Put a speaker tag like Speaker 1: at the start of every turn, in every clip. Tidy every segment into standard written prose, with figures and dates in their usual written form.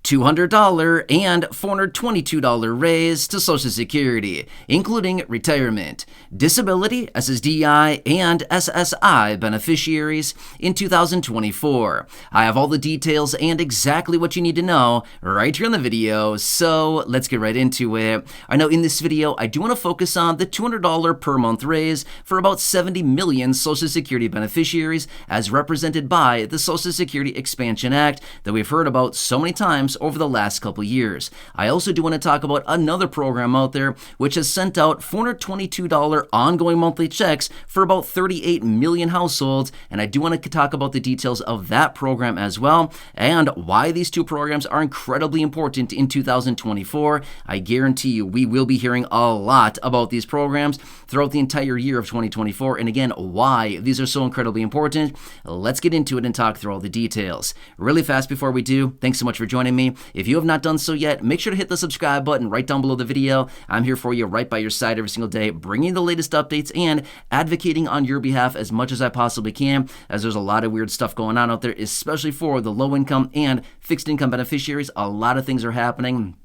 Speaker 1: $200 and $422 raise to Social Security, including retirement, disability, SSDI, and SSI beneficiaries in 2024. I have all the details and exactly what you need to know right here in the video, so let's get right into it. I know in this video, I do want to focus on the $200 per month raise for about 70 million Social Security beneficiaries as represented by the Social Security Expansion Act that we've heard about so many times over the last couple years. I also do want to talk about another program out there which has sent out $422 ongoing monthly checks for about 38 million households, and I do want to talk about the details of that program as well and why these two programs are incredibly important in 2024. I guarantee you we will be hearing a lot about these programs throughout the entire year of 2024, and again, why these are so incredibly important. Let's get into it and talk through all the details. Really fast before we do, thanks so much for joining me. If you have not done so yet, make sure to hit the subscribe button right down below the video. I'm here for you right by your side every single day, bringing the latest updates and advocating on your behalf as much as I possibly can, as there's a lot of weird stuff going on out there, especially for the low income and fixed income beneficiaries. A lot of things are happening.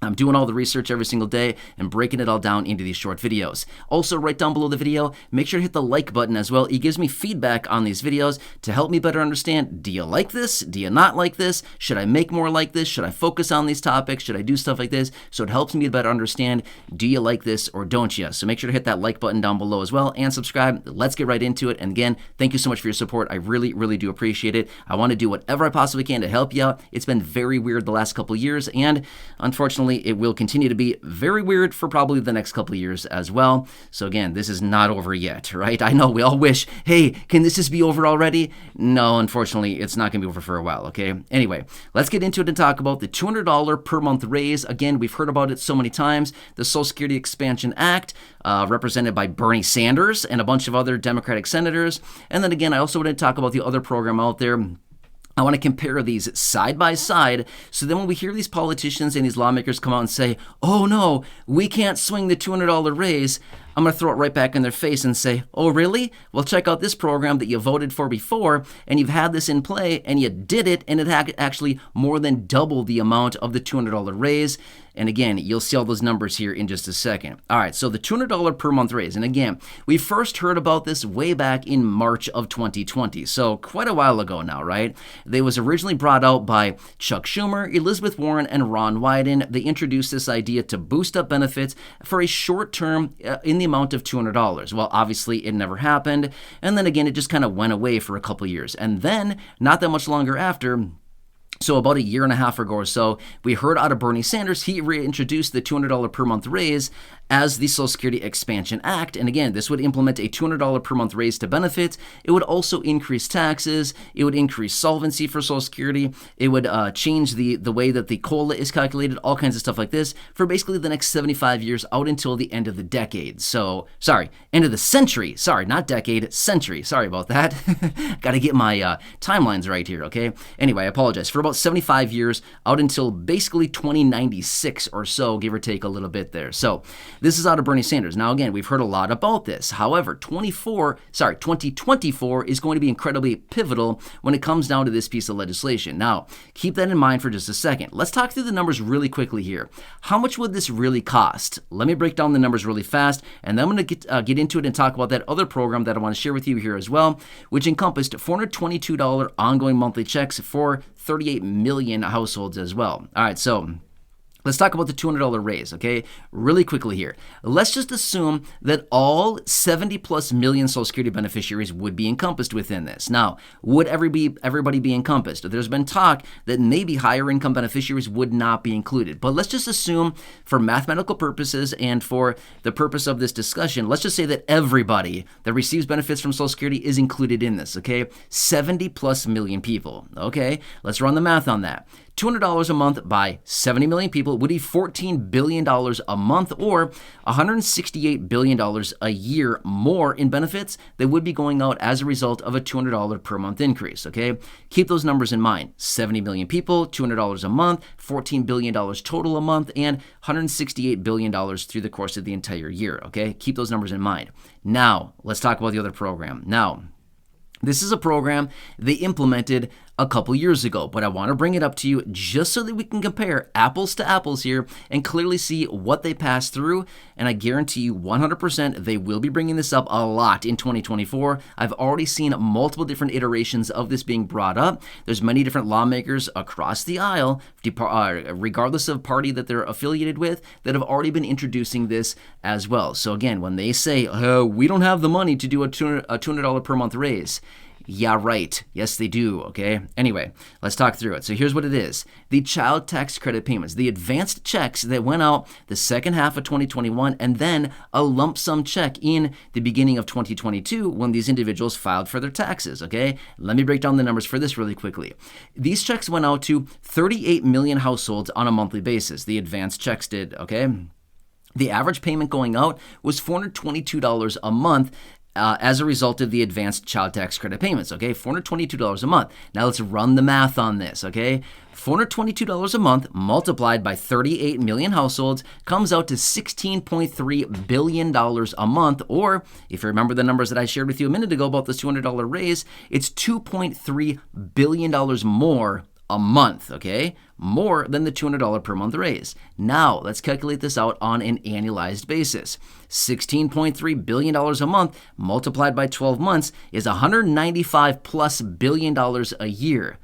Speaker 1: I'm doing all the research every single day and breaking it all down into these short videos. Also, right down below the video, make sure to hit the like button as well. It gives me feedback on these videos to help me better understand, do you like this? Do you not like this? Should I make more like this? Should I focus on these topics? Should I do stuff like this? So it helps me to better understand, do you like this or don't you? So make sure to hit that like button down below as well and subscribe. Let's get right into it. And again, thank you so much for your support. I really, really do appreciate it. I want to do whatever I possibly can to help you out. It's been very weird the last couple of years, and unfortunately, it will continue to be very weird for probably the next couple of years as well. So again, this is not over yet, right? I know we all wish, hey, can this just be over already? No, unfortunately, it's not going to be over for a while, okay? Anyway, let's get into it and talk about the $200 per month raise. Again, we've heard about it so many times. The Social Security Expansion Act, represented by Bernie Sanders and a bunch of other Democratic senators. And then again, I also want to talk about the other program out there. I want to compare these side by side, so then when we hear these politicians and these lawmakers come out and say, oh no, we can't swing the $200 raise, I'm going to throw it right back in their face and say, oh really? Well, check out this program that you voted for before, and you've had this in play, and you did it, and it actually more than doubled the amount of the $200 raise. And again, you'll see all those numbers here in just a second. All right, so the $200 per month raise. And again, we first heard about this way back in March of 2020. So quite a while ago now, right? They was originally brought out by Chuck Schumer, Elizabeth Warren, and Ron Wyden. They introduced this idea to boost up benefits for a short term in the amount of $200. Well, obviously, it never happened. And then again, it just kind of went away for a couple years. And then, not that much longer after, so about a year and a half ago or so, we heard out of Bernie Sanders, he reintroduced the $200 per month raise as the Social Security Expansion Act. And again, this would implement a $200 per month raise to benefits. It would also increase taxes. It would increase solvency for Social Security. It would change the way that the COLA is calculated, all kinds of stuff like this for basically the next 75 years out until the end of the decade. So, end of the century. Sorry, not decade, century. Sorry about that. Got to get my timelines right here, okay? Anyway, I apologize. For about 75 years out until basically 2096 or so, give or take a little bit there. So this is out of Bernie Sanders. Now again, we've heard a lot about this. However, 2024 is going to be incredibly pivotal when it comes down to this piece of legislation. Now, keep that in mind for just a second. Let's talk through the numbers really quickly here. How much would this really cost? Let me break down the numbers really fast, and then I'm going to get into it and talk about that other program that I want to share with you here as well, which encompassed $422 ongoing monthly checks for 38 million households as well. All right, so let's talk about the $200 raise, okay? Really quickly here. Let's just assume that all 70 plus million Social Security beneficiaries would be encompassed within this. Now, would everybody be encompassed? There's been talk that maybe higher income beneficiaries would not be included. But let's just assume for mathematical purposes and for the purpose of this discussion, let's just say that everybody that receives benefits from Social Security is included in this, okay? 70 plus million people, okay? Let's run the math on that. $200 a month by 70 million people would be $14 billion a month, or $168 billion a year more in benefits that would be going out as a result of a $200 per month increase, okay? Keep those numbers in mind. 70 million people, $200 a month, $14 billion total a month, and $168 billion through the course of the entire year, okay? Keep those numbers in mind. Now, let's talk about the other program. Now, this is a program they implemented a couple years ago, but I want to bring it up to you just so that we can compare apples to apples here and clearly see what they passed through. And I guarantee you 100% they will be bringing this up a lot in 2024. I've already seen multiple different iterations of this being brought up. There's many different lawmakers across the aisle, regardless of party that they're affiliated with, that have already been introducing this as well. So again, when they say, we don't have the money to do a $200 per month raise, yeah, right. Yes, they do, okay? Anyway, let's talk through it. So here's what it is. The child tax credit payments, the advanced checks that went out the second half of 2021, and then a lump sum check in the beginning of 2022 when these individuals filed for their taxes, okay? Let me break down the numbers for this really quickly. These checks went out to 38 million households on a monthly basis. The advanced checks did, okay? The average payment going out was $422 a month, as a result of the advanced child tax credit payments, okay? $422 a month. Now let's run the math on this, okay? $422 a month multiplied by 38 million households comes out to $16.3 billion a month, or if you remember the numbers that I shared with you a minute ago about this $200 raise, it's $2.3 billion more a month, okay? More than the $200 per month raise. Now, let's calculate this out on an annualized basis. $16.3 billion a month multiplied by 12 months is $195+ billion a year.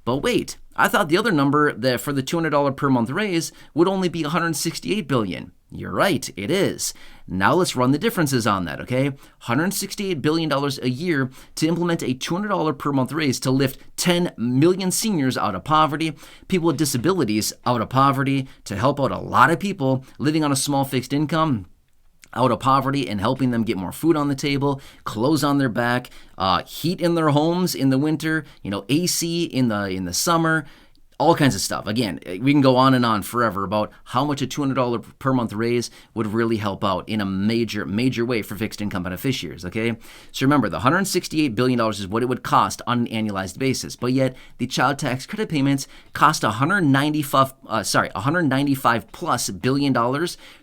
Speaker 1: But wait, I thought the other number that for the $200 per month raise would only be $168 billion. You're right, it is. Now let's run the differences on that, okay? $168 billion a year to implement a $200 per month raise to lift 10 million seniors out of poverty, people with disabilities out of poverty, to help out a lot of people living on a small fixed income out of poverty and helping them get more food on the table, clothes on their back, heat in their homes in the winter, AC in the summer, all kinds of stuff. Again, we can go on and on forever about how much a $200 per month raise would really help out in a major, major way for fixed income beneficiaries, okay? So remember, the $168 billion is what it would cost on an annualized basis, but yet the child tax credit payments cost $195+ billion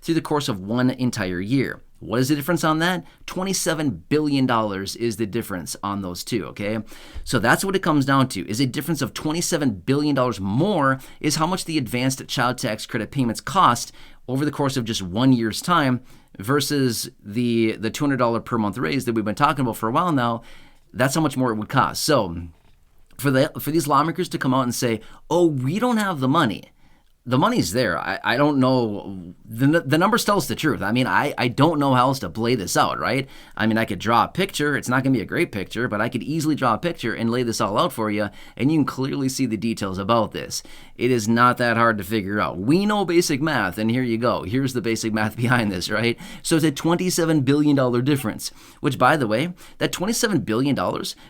Speaker 1: through the course of one entire year. What is the difference on that? $27 billion is the difference on those two, okay? So that's what it comes down to, is a difference of $27 billion more is how much the advanced child tax credit payments cost over the course of just 1 year's time versus the $200 per month raise that we've been talking about for a while now. That's how much more it would cost. So for these lawmakers to come out and say, we don't have the money, the money's there. I don't know. The numbers tell us the truth. I mean, I don't know how else to play this out, right? I mean, I could draw a picture. It's not going to be a great picture, but I could easily draw a picture and lay this all out for you, and you can clearly see the details about this. It is not that hard to figure out. We know basic math, and here you go. Here's the basic math behind this, right? So it's a $27 billion difference, which, by the way, that $27 billion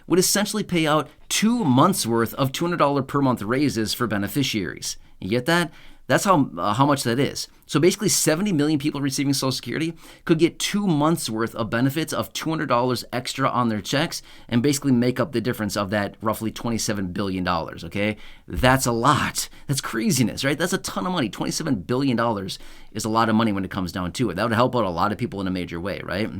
Speaker 1: would essentially pay out 2 months' worth of $200 per month raises for beneficiaries. You get that? That's how much that is. So basically 70 million people receiving Social Security could get 2 months worth of benefits of $200 extra on their checks and basically make up the difference of that roughly $27 billion, okay? That's a lot. That's craziness, right? That's a ton of money. $27 billion is a lot of money when it comes down to it. That would help out a lot of people in a major way, right?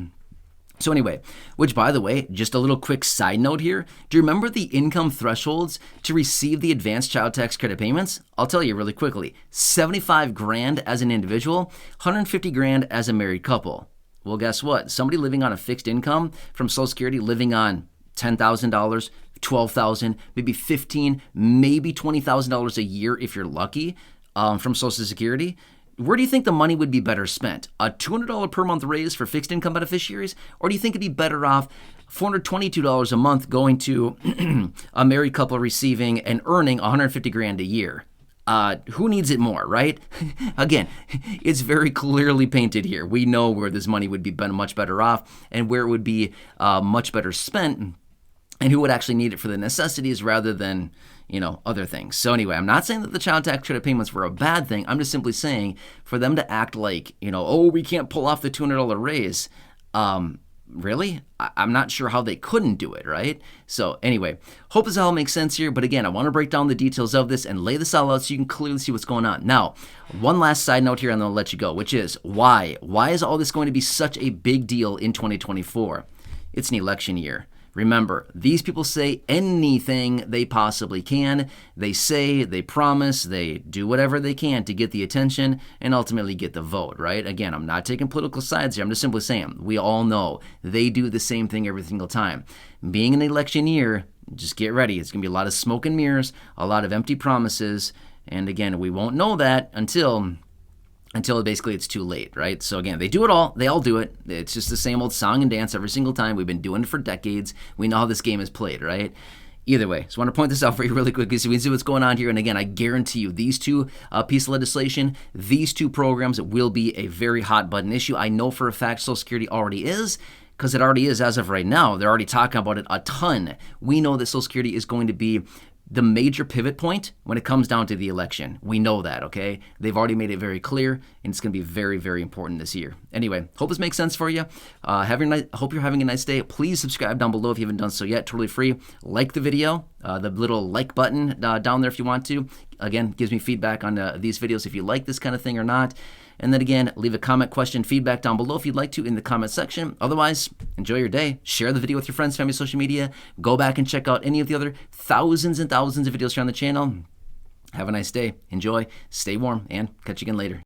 Speaker 1: So anyway, which, by the way, just a little quick side note here. Do you remember the income thresholds to receive the advanced child tax credit payments? I'll tell you really quickly. $75,000 as an individual, $150,000 as a married couple. Well, guess what? Somebody living on a fixed income from Social Security, living on $10,000, $12,000, maybe $15,000, maybe $20,000 a year if you're lucky from Social Security. Where do you think the money would be better spent? A $200 per month raise for fixed income beneficiaries? Or do you think it'd be better off $422 a month going to a married couple receiving and earning $150,000 a year? Who needs it more, right? Again, it's very clearly painted here. We know where this money would be much better off and where it would be much better spent and who would actually need it for the necessities rather than other things. So anyway, I'm not saying that the child tax credit payments were a bad thing. I'm just simply saying for them to act like, we can't pull off the $200 raise. Really? I'm not sure how they couldn't do it, right? So anyway, hope this all makes sense here. But again, I want to break down the details of this and lay this all out so you can clearly see what's going on. Now, one last side note here and then I'll let you go, which is why? Why is all this going to be such a big deal in 2024? It's an election year. Remember, these people say anything they possibly can. They say, they promise, they do whatever they can to get the attention and ultimately get the vote, right? Again, I'm not taking political sides here. I'm just simply saying, we all know they do the same thing every single time. Being an election year, just get ready. It's going to be a lot of smoke and mirrors, a lot of empty promises. And again, we won't know that until basically it's too late, right? So again, they do it all. They all do it. It's just the same old song and dance every single time. We've been doing it for decades. We know how this game is played, right? Either way, just want to point this out for you really quickly so we can see what's going on here. And again, I guarantee you these two pieces of legislation, these two programs will be a very hot button issue. I know for a fact Social Security already is, because it already is as of right now. They're already talking about it a ton. We know that Social Security is going to be the major pivot point when it comes down to the election. We know that, okay? They've already made it very clear, and it's going to be very, very important this year. Anyway, hope this makes sense for you. Hope you're having a nice day. Please subscribe down below if you haven't done so yet. Totally free. Like the video, the little like button down there if you want to. Again, gives me feedback on these videos if you like this kind of thing or not. And then again, leave a comment, question, feedback down below if you'd like to in the comment section. Otherwise, enjoy your day. Share the video with your friends, family, social media. Go back and check out any of the other thousands and thousands of videos here on the channel. Have a nice day. Enjoy. Stay warm, and catch you again later.